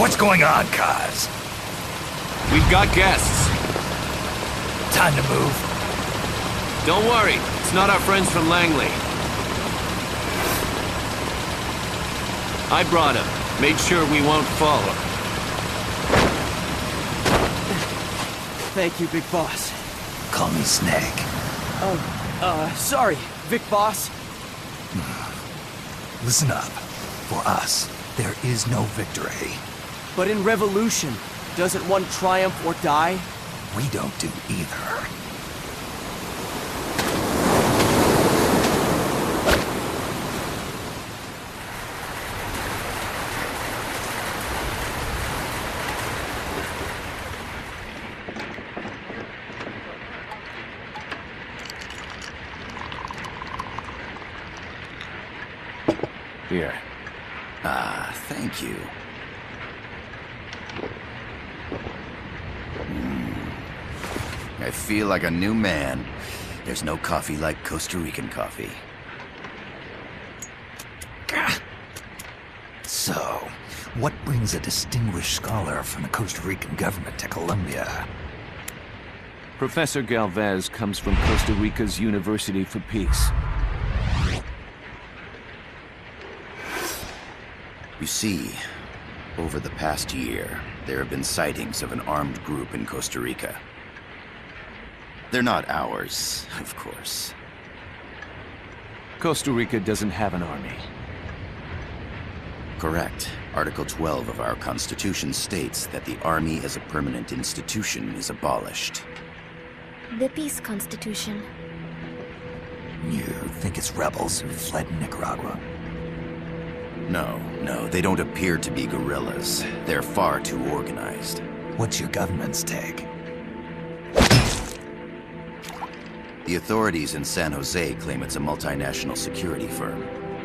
What's going on, Kaz? We've got guests. Time to move. Don't worry, it's not our friends from Langley. I brought him. Made sure we won't follow. Thank you, Big Boss. Call me Snake. Sorry, Vic Boss. Listen up. For us, there is no victory. But in Revolution, doesn't one triumph or die? We don't do either. Here. Ah, thank you. I feel like a new man. There's no coffee like Costa Rican coffee. So, what brings a distinguished scholar from the Costa Rican government to Colombia? Professor Galvez comes from Costa Rica's University for Peace. You see, over the past year, there have been sightings of an armed group in Costa Rica. They're not ours, of course. Costa Rica doesn't have an army. Correct. Article 12 of our Constitution states that the Army as a permanent institution is abolished. The Peace Constitution. You think it's rebels who fled Nicaragua? No, they don't appear to be guerrillas. They're far too organized. What's your government's take? The authorities in San Jose claim it's a multinational security firm,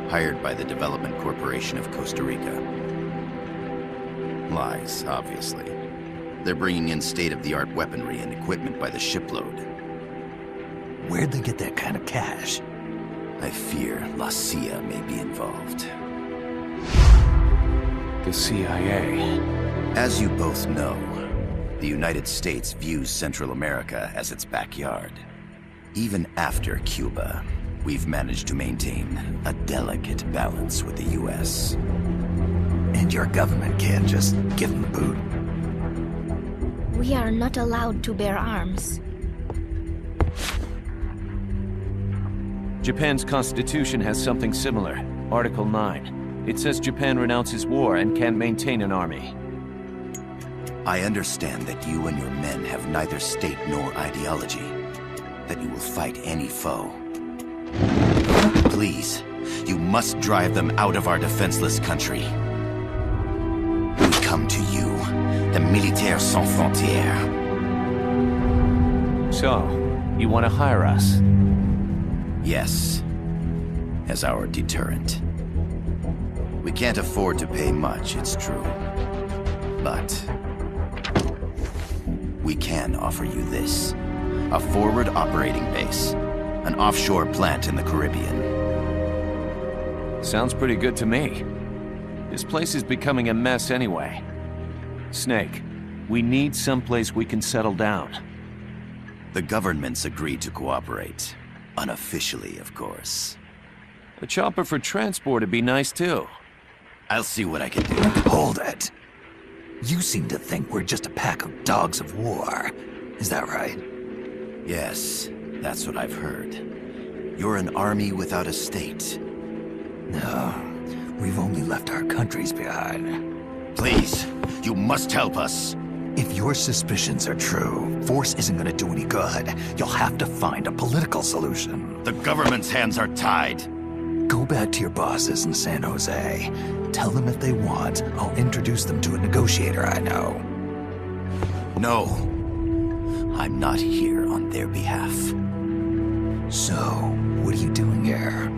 hired by the Development Corporation of Costa Rica. Lies, obviously. They're bringing in state-of-the-art weaponry and equipment by the shipload. Where'd they get that kind of cash? I fear La CIA may be involved. The CIA. As you both know, the United States views Central America as its backyard. Even after Cuba, we've managed to maintain a delicate balance with the US. And your government can't just give them the boot? We are not allowed to bear arms. Japan's constitution has something similar. Article 9. It says Japan renounces war and can't maintain an army. I understand that you and your men have neither state nor ideology. That you will fight any foe. Please, you must drive them out of our defenseless country. We come to you, the Militaires Sans Frontières. So, you want to hire us? Yes, as our deterrent. We can't afford to pay much, it's true. But we can offer you this. A forward operating base. An offshore plant in the Caribbean. Sounds pretty good to me. This place is becoming a mess anyway. Snake, we need someplace we can settle down. The government's agreed to cooperate. Unofficially, of course. A chopper for transport would be nice too. I'll see what I can do. Hold it. You seem to think we're just a pack of dogs of war. Is that right? Yes, that's what I've heard. You're an army without a state. No, we've only left our countries behind. Please, you must help us. If your suspicions are true, force isn't gonna do any good. You'll have to find a political solution. The government's hands are tied. Go back to your bosses in San Jose. Tell them if they want, I'll introduce them to a negotiator I know. No. I'm not here on their behalf. So, what are you doing here?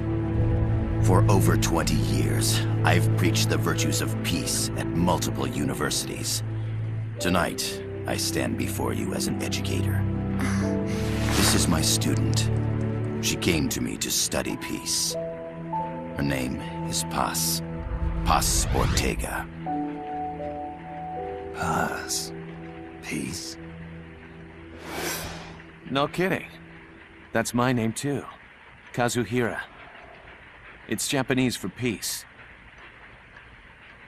For over 20 years, I've preached the virtues of peace at multiple universities. Tonight, I stand before you as an educator. This is my student. She came to me to study peace. Her name is Paz. Paz Ortega. Paz. Peace. No kidding. That's my name too. Kazuhira. It's Japanese for peace.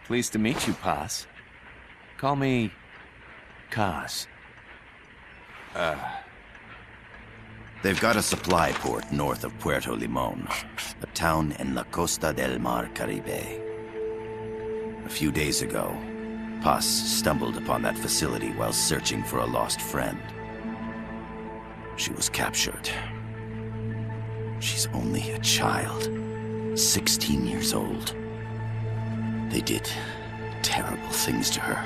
Pleased to meet you, Paz. Call me... Kaz. They've got a supply port north of Puerto Limon, a town in la Costa del Mar Caribe. A few days ago, Paz stumbled upon that facility while searching for a lost friend. She was captured. She's only a child, 16 years old. They did terrible things to her,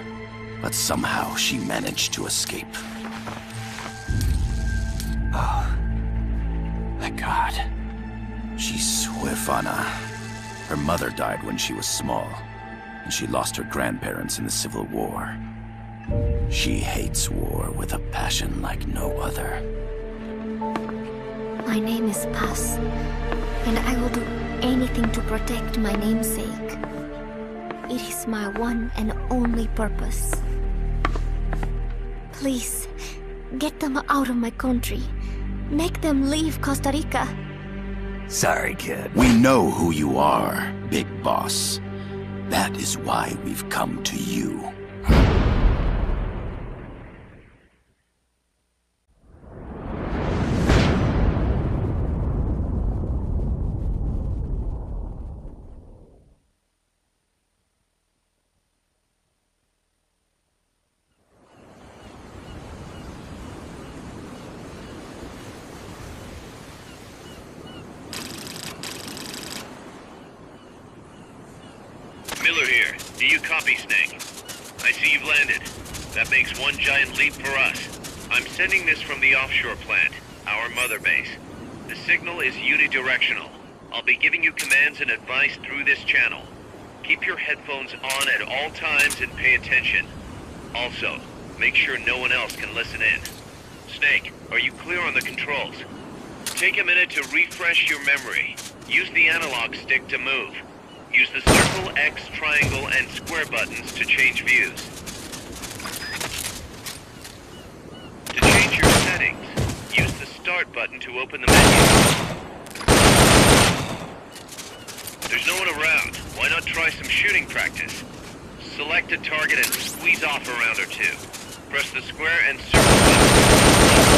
but somehow she managed to escape. Oh. Thank God. She's huérfana. Her mother died when she was small, and she lost her grandparents in the Civil War. She hates war with a passion like no other. My name is Paz, and I will do anything to protect my namesake. It is my one and only purpose. Please, get them out of my country. Make them leave Costa Rica. Sorry, kid. We know who you are, Big Boss. That is why we've come to you. Miller here. Do you copy, Snake? I see you've landed. That makes one giant leap for us. I'm sending this from the offshore plant, our mother base. The signal is unidirectional. I'll be giving you commands and advice through this channel. Keep your headphones on at all times and pay attention. Also, make sure no one else can listen in. Snake, are you clear on the controls? Take a minute to refresh your memory. Use the analog stick to move. Use the circle, X, triangle, and square buttons to change views. To change your settings, use the start button to open the menu. There's no one around. Why not try some shooting practice? Select a target and squeeze off a round or two. Press the square and circle buttons.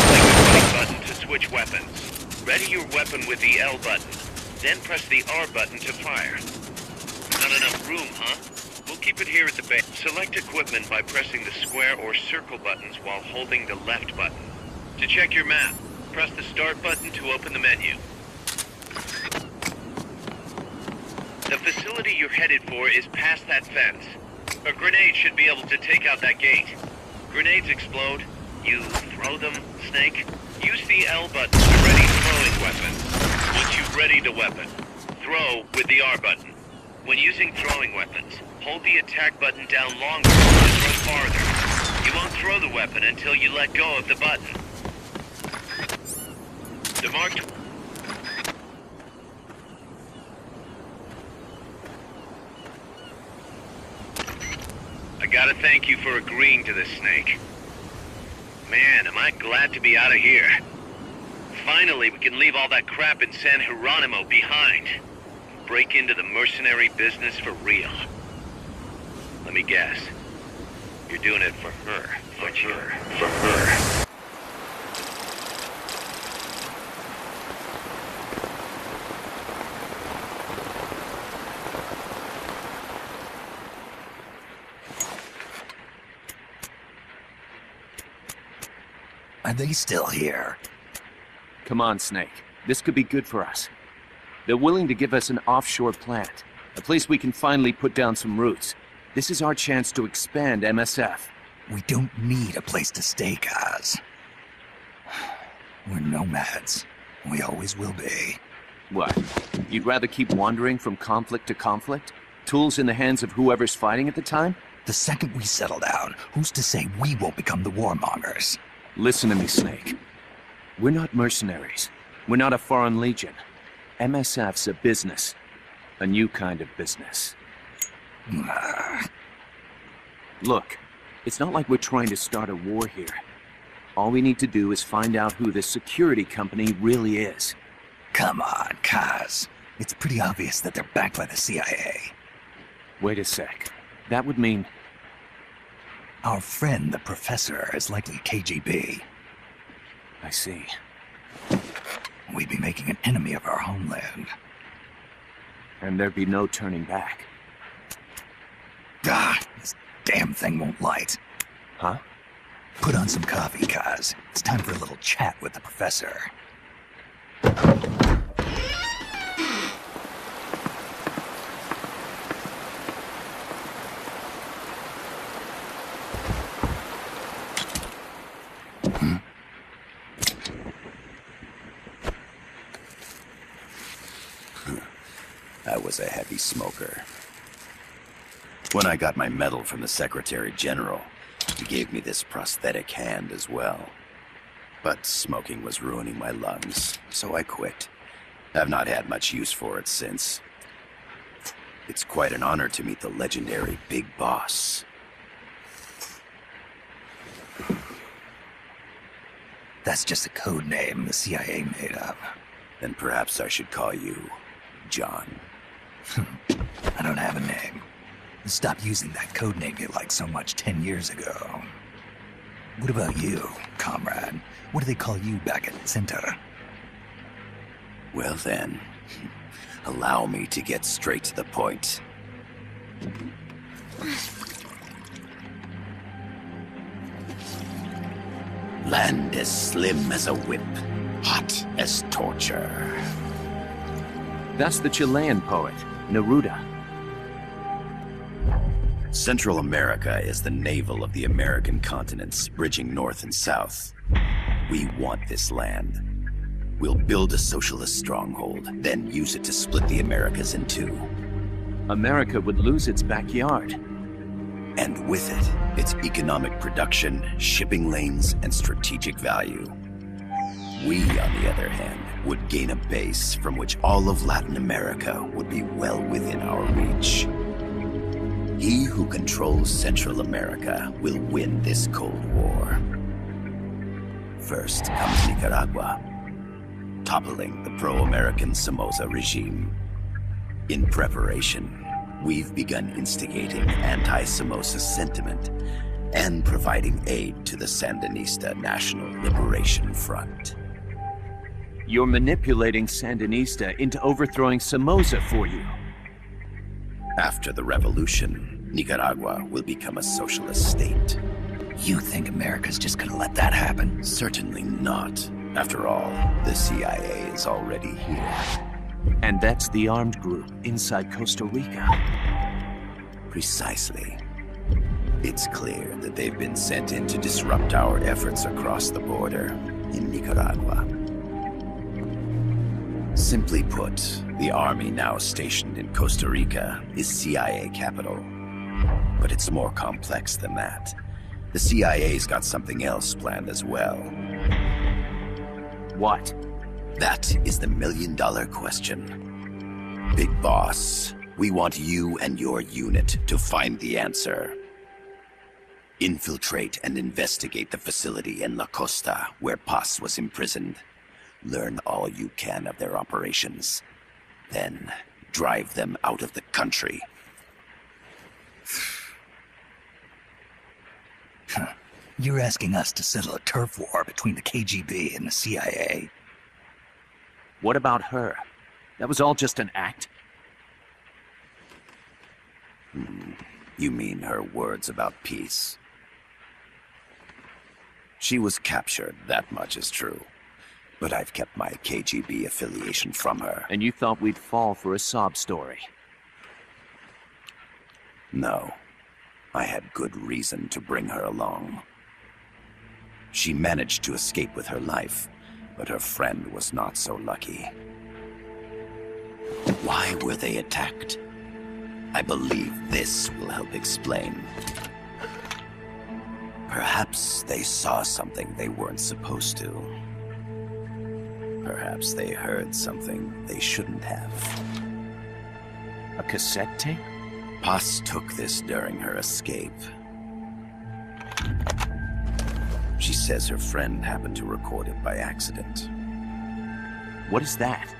Click the right button to switch weapons. Ready your weapon with the L button. Then press the R button to fire. Not enough room, huh? We'll keep it here at the base. Select equipment by pressing the square or circle buttons while holding the left button. To check your map, press the start button to open the menu. The facility you're headed for is past that fence. A grenade should be able to take out that gate. Grenades explode. You throw them, Snake. Use the L button to ready throwing weapons. Once you've readied a weapon, throw with the R button. When using throwing weapons, hold the attack button down longer to throw farther. You won't throw the weapon until you let go of the button. The marked... I gotta thank you for agreeing to this, Snake. Man, am I glad to be out of here. Finally, we can leave all that crap in San Geronimo behind. Break into the mercenary business for real. Let me guess. You're doing it for her, aren't you? For her. Are they still here? Come on, Snake. This could be good for us. They're willing to give us an offshore plant, a place we can finally put down some roots. This is our chance to expand MSF. We don't need a place to stay, Kaz. We're nomads. We always will be. What? You'd rather keep wandering from conflict to conflict? Tools in the hands of whoever's fighting at the time? The second we settle down, who's to say we won't become the warmongers? Listen to me, Snake. We're not mercenaries. We're not a foreign legion. MSF's a business. A new kind of business. Look, It's not like we're trying to start a war here. All we need to do is find out who this security company really is. Come on, Kaz. It's pretty obvious that they're backed by the CIA. Wait a sec. That would mean... Our friend, the Professor, is likely KGB. I see. We'd be making an enemy of our homeland. And there'd be no turning back. Ah, this damn thing won't light. Huh? Put on some coffee, Kaz. It's time for a little chat with the Professor. I was a heavy smoker. When I got my medal from the Secretary General, he gave me this prosthetic hand as well. But smoking was ruining my lungs, so I quit. I've not had much use for it since. It's quite an honor to meet the legendary Big Boss. That's just a code name the CIA made up. Then perhaps I should call you John. I don't have a name. Stop using that code name you liked so much 10 years ago. What about you, comrade? What do they call you back at Center? Well then, allow me to get straight to the point. Land as slim as a whip, hot as torture. That's the Chilean poet, Neruda. Central America is the navel of the American continents, bridging north and south. We want this land. We'll build a socialist stronghold, then use it to split the Americas in two. America would lose its backyard. And with it, its economic production, shipping lanes, and strategic value. We, on the other hand, would gain a base from which all of Latin America would be well within our reach. He who controls Central America will win this Cold War. First comes Nicaragua, toppling the pro-American Somoza regime. In preparation, we've begun instigating anti-Somoza sentiment and providing aid to the Sandinista National Liberation Front. You're manipulating Sandinista into overthrowing Somoza for you. After the revolution, Nicaragua will become a socialist state. You think America's just gonna let that happen? Certainly not. After all, the CIA is already here. And that's the armed group inside Costa Rica. Precisely. It's clear that they've been sent in to disrupt our efforts across the border in Nicaragua. Simply put, the army now stationed in Costa Rica is CIA capital. But it's more complex than that. The CIA's got something else planned as well. What? That is the million-dollar question. Big Boss, we want you and your unit to find the answer. Infiltrate and investigate the facility in La Costa where Paz was imprisoned. Learn all you can of their operations. Then, drive them out of the country. You're asking us to settle a turf war between the KGB and the CIA? What about her? That was all just an act? You mean her words about peace? She was captured, that much is true. But I've kept my KGB affiliation from her. And you thought we'd fall for a sob story? No. I had good reason to bring her along. She managed to escape with her life, but her friend was not so lucky. Why were they attacked? I believe this will help explain. Perhaps they saw something they weren't supposed to. Perhaps they heard something they shouldn't have. A cassette tape? Paz took this during her escape. She says her friend happened to record it by accident. What is that?